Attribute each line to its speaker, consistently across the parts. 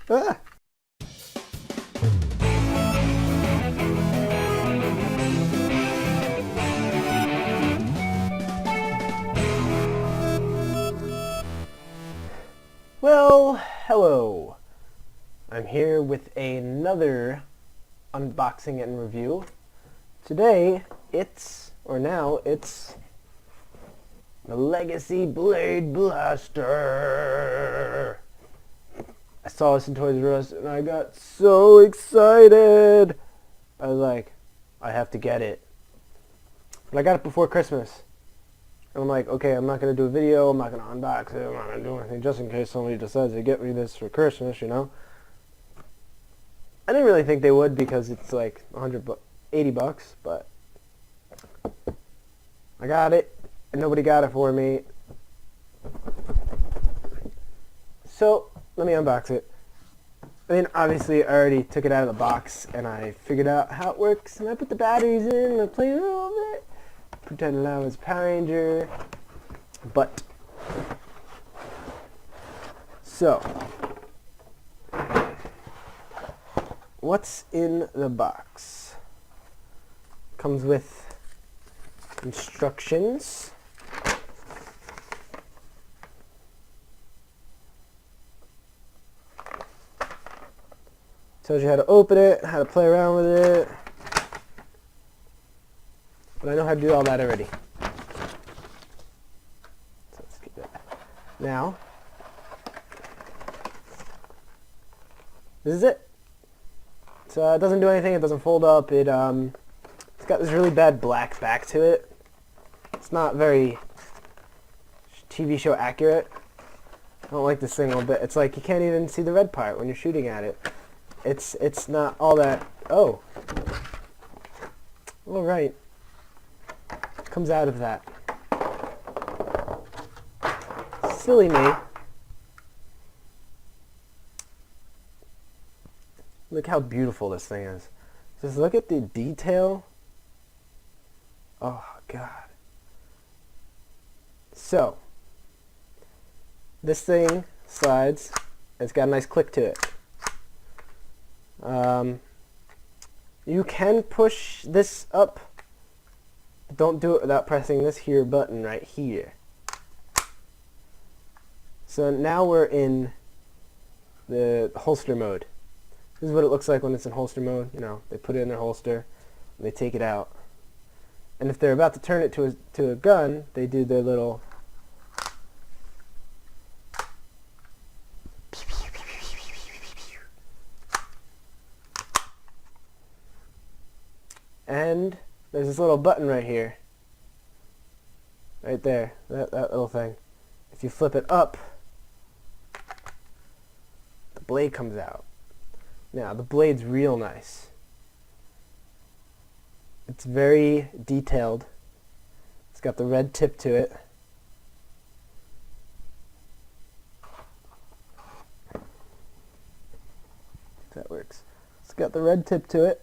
Speaker 1: Ah. Well, hello. I'm here with another unboxing and review. Today, now it's the Legacy Blade Blaster. I saw this in Toys R Us and I got so excited. I was like, I have to get it. But I got it before Christmas. And I'm like, okay, I'm not going to do a video, I'm not going to unbox it, I'm not going to do anything just in case somebody decides to get me this for Christmas, you know? I didn't really think they would because it's like 80 bucks, but I got it and nobody got it for me. So, let me unbox it. I mean, obviously, I already took it out of the box and I figured out how it works and I put the batteries in and I played a little bit. Pretending I was a Power Ranger. But, so, what's in the box? Comes with instructions. Tells you how to open it, how to play around with it. But I know how to do all that already. So let's keep it. Now, this is it. So it doesn't do anything, it doesn't fold up, it's got this really bad black back to it. It's not very TV show accurate. I don't like this thing a little bit. It's like you can't even see the red part when you're shooting at it. It's not all that. Oh. All right. Comes out of that. Silly me. Look how beautiful this thing is. Just look at the detail. Oh, God. So, this thing slides. It's got a nice click to it. You can push this up. Don't do it without pressing this here button right here. So now we're in the holster mode. This is what it looks like when it's in holster mode. You know, they put it in their holster, and they take it out. And if they're about to turn it to a gun, they do their little and there's this little button right here. Right there. That little thing. If you flip it up, the blade comes out. Now, the blade's real nice. It's very detailed. It's got the red tip to it. If that works. It's got the red tip to it.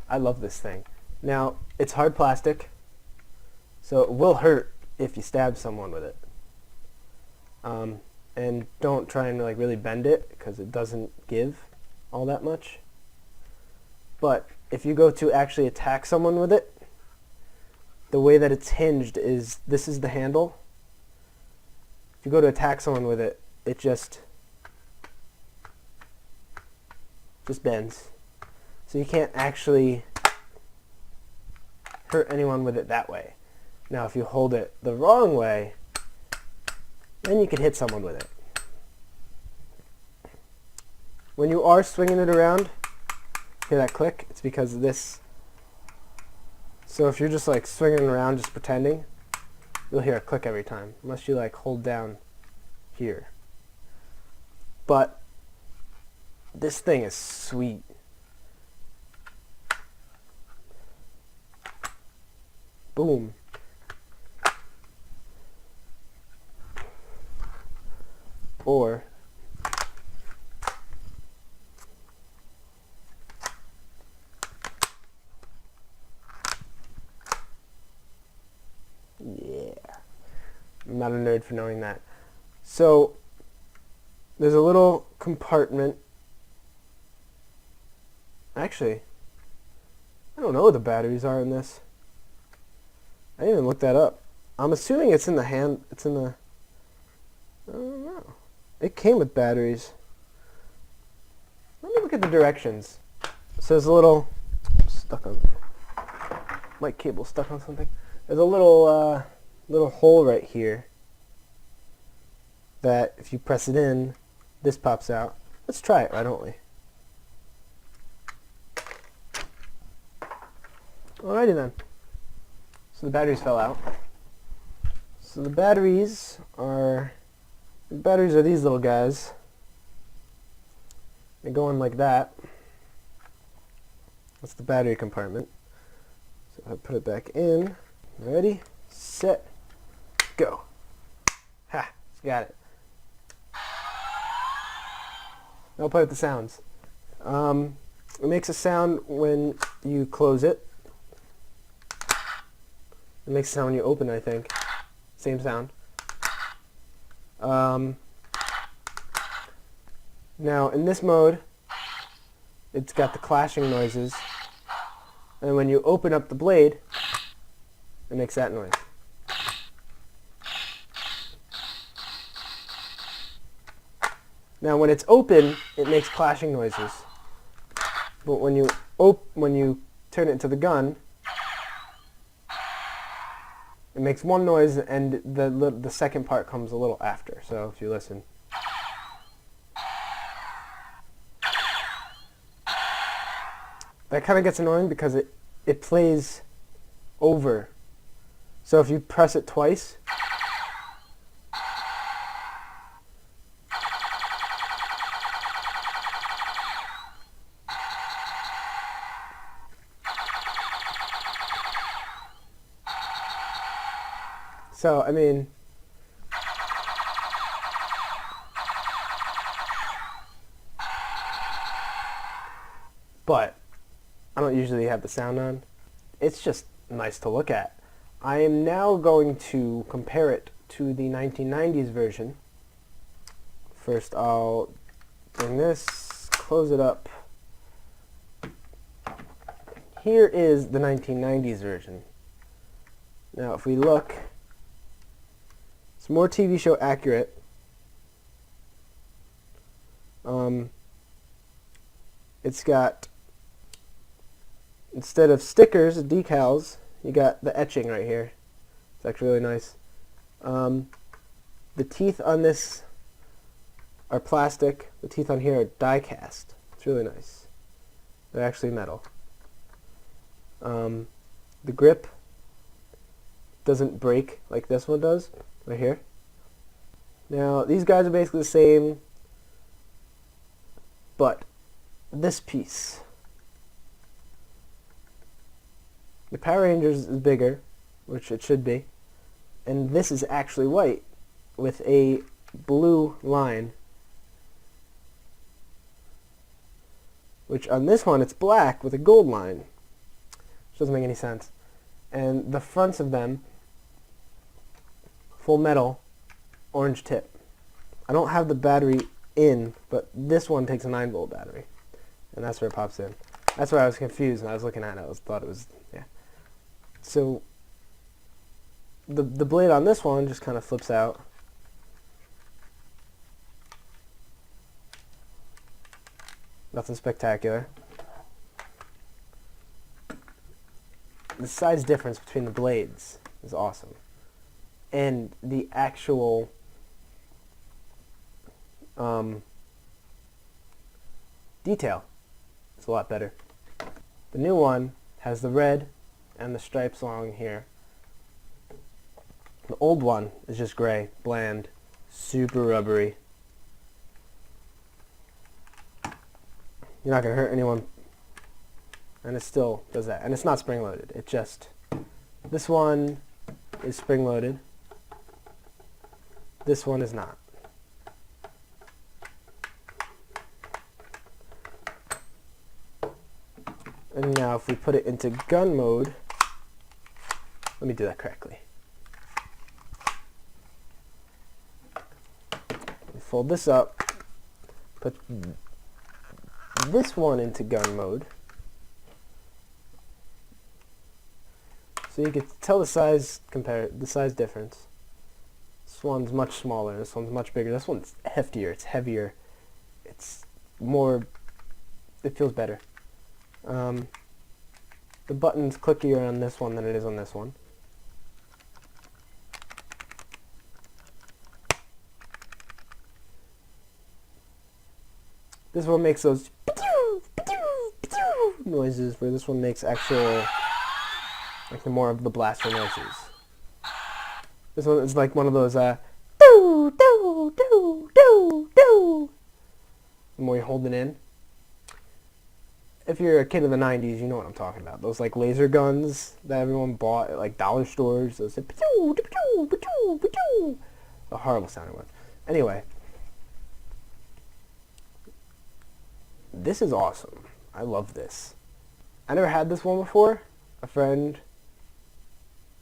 Speaker 1: I love this thing. Now, it's hard plastic, so it will hurt if you stab someone with it. And don't try and like really bend it because it doesn't give all that much. But if you go to actually attack someone with it, the way that it's hinged is this is the handle. If you go to attack someone with it, it just bends. So you can't actually hurt anyone with it that way. Now if you hold it the wrong way, then you could hit someone with it. When you are swinging it around, hear that click? It's because of this. So if you're just like swinging it around just pretending, you'll hear a click every time, unless you like hold down here. But this thing is sweet. Boom. Or I'm not a nerd for knowing that. So there's a little compartment. Actually, I don't know what the batteries are in this. I didn't even look that up. I'm assuming it's in the hand. It's in the... I don't know. It came with batteries. Let me look at the directions. So there's a little... stuck on... mic cable stuck on something. There's a little little hole right here that if you press it in, this pops out. Let's try it, why don't we? Alrighty then. So the batteries fell out. So the batteries are these little guys. They go in like that. That's the battery compartment. So I put it back in. Ready, set, go. Ha! Got it. I'll play with the sounds. It makes a sound when you close it. It makes a sound when you open it, I think. Same sound. Now, in this mode, it's got the clashing noises. And when you open up the blade, it makes that noise. Now, when it's open, it makes clashing noises. But when you turn it into the gun, it makes one noise, and the second part comes a little after. So if you listen. That kind of gets annoying because it plays over. So if you press it twice, so I mean, but I don't usually have the sound on. It's just nice to look at. I am now going to compare it to the 1990s version. First I'll bring this, close it up. Here is the 1990s version. Now if we look, it's more TV show accurate. It's got, instead of stickers, decals, you got the etching right here. It's actually really nice. The teeth on this are plastic. The teeth on here are die cast. It's really nice. They're actually metal. The grip doesn't break like this one does, right here. Now, these guys are basically the same, but this piece, the Power Rangers is bigger, which it should be, and this is actually white with a blue line, which on this one it's black with a gold line, which doesn't make any sense. And the fronts of them, full metal, orange tip. I don't have the battery in, but this one takes a 9-volt battery, and that's where it pops in. That's why I was confused when I was looking at it. I thought it was, yeah. So the blade on this one just kind of flips out. Nothing spectacular. The size difference between the blades is awesome. And the actual detail is a lot better. The new one has the red and the stripes along here. The old one is just gray, bland, super rubbery. You're not going to hurt anyone. And it still does that. And it's not spring-loaded. It just... This one is spring-loaded. This one is not. And now if we put it into gun mode... Let me do that correctly. fold this up, put this one into gun mode. So you can tell the size difference. This one's much smaller, this one's much bigger. This one's heftier, it's heavier, it's more, it feels better. The button's clickier on this one than it is on this one. This one makes those noises, where this one makes actual, like the more of the blaster noises. This one is like one of those doo doo doo doo doo. The more you hold it in. If you're a kid of the 90s, you know what I'm talking about. Those like laser guns that everyone bought at like dollar stores. Those a horrible sounding one. Anyway. This is awesome. I love this. I never had this one before. A friend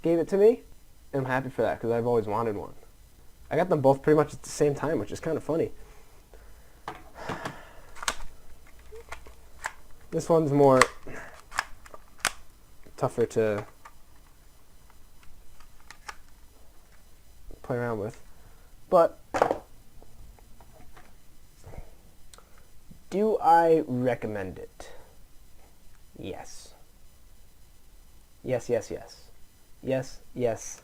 Speaker 1: gave it to me, and I'm happy for that because I've always wanted one. I got them both pretty much at the same time, which is kind of funny. This one's more tougher to play around with, but do I recommend it? Yes. Yes, yes, yes. Yes, yes.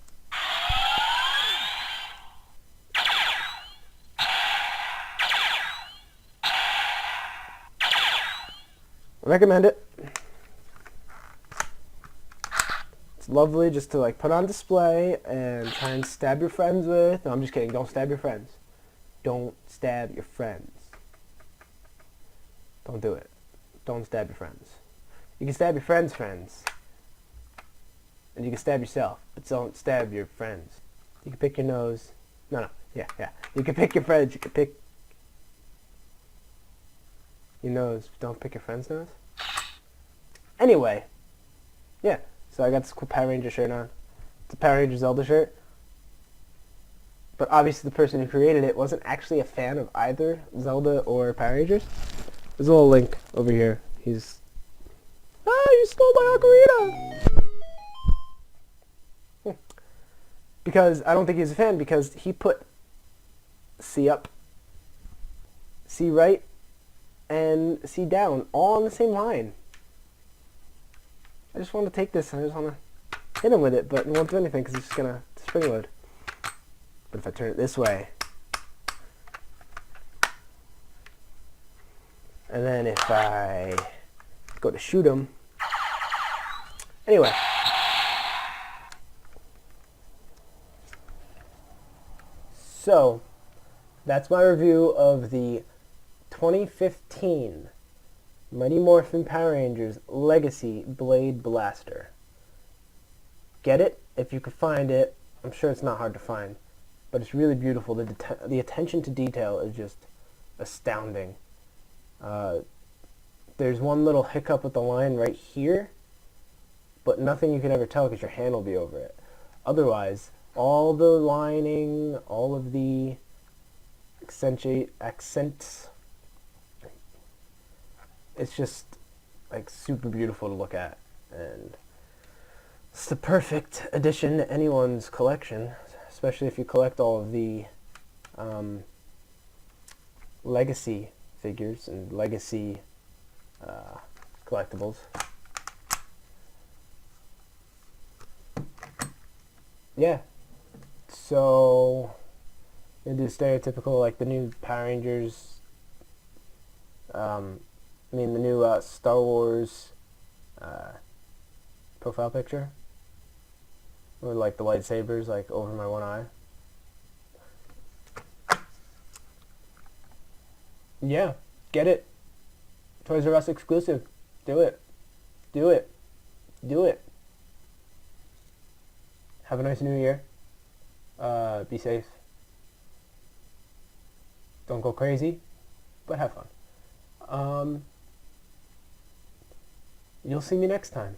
Speaker 1: I recommend it. It's lovely just to like put on display and try and stab your friends with. No, I'm just kidding. Don't stab your friends. Don't stab your friends. Don't do it. Don't stab your friends. You can stab your friends' friends. And you can stab yourself, but don't stab your friends. You can pick your nose. No. Yeah. You can pick your friends. You can pick your nose. Don't pick your friend's nose. Anyway. Yeah. So I got this cool Power Ranger shirt on. It's a Power Ranger Zelda shirt. But obviously the person who created it wasn't actually a fan of either Zelda or Power Rangers. There's a little link over here. He's... you stole my ocarina! Because I don't think he's a fan, because he put C up, C right, and C down, all on the same line. I just want to take this and I just want to hit him with it, but it won't do anything because it's just going to spring load. But if I turn it this way, and then if I go to shoot him, anyway. So, that's my review of the 2015 Mighty Morphin Power Rangers Legacy Blade Blaster. Get it if you can find it. I'm sure it's not hard to find, but it's really beautiful. The attention to detail is just astounding. There's one little hiccup with the line right here, but nothing you can ever tell because your hand will be over it. Otherwise, all the lining, all of the accents, it's just like super beautiful to look at, and it's the perfect addition to anyone's collection, especially if you collect all of the legacy figures and legacy collectibles. Yeah, so they do stereotypical, like the new Power Rangers, the new Star Wars profile picture, with like the lightsabers like over my one eye. Yeah, get it. Toys R Us exclusive. Do it. Do it. Do it. Have a nice new year. Be safe. Don't go crazy, but have fun. You'll see me next time.